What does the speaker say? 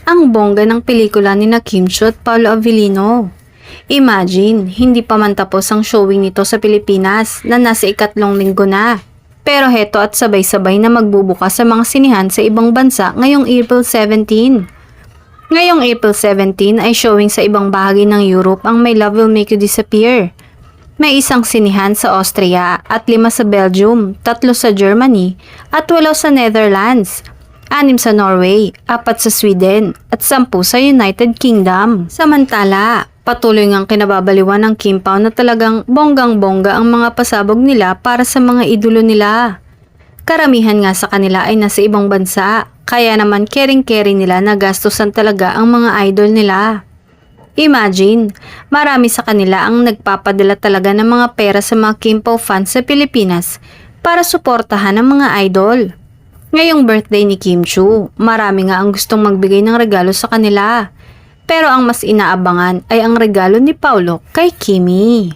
Ang bongga ng pelikula ni na Kim Chiu at Paolo Avellino. Imagine, hindi pa man tapos ang showing nito sa Pilipinas na nasa ikatlong linggo na. Pero heto at sabay-sabay na magbubukas sa mga sinihan sa ibang bansa ngayong April 17. Ngayong April 17 ay showing sa ibang bahagi ng Europe ang My Love Will Make You Disappear. May isang sinihan sa Austria at 5 sa Belgium, 3 sa Germany at 8 sa Netherlands, 6 sa Norway, 4 sa Sweden at 10 sa United Kingdom. Samantala, patuloy ngang kinababaliwan ng Kim Pao na talagang bonggang-bongga ang mga pasabog nila para sa mga idolo nila. Karamihan nga sa kanila ay nasa ibang bansa, kaya naman kering-kering nila na gastusan talaga ang mga idol nila. Imagine, marami sa kanila ang nagpapadala talaga ng mga pera sa mga Kim Pao fans sa Pilipinas para suportahan ang mga idol. Ngayong birthday ni Kim Chiu, marami nga ang gustong magbigay ng regalo sa kanila. Pero ang mas inaabangan ay ang regalo ni Paolo kay Kimi.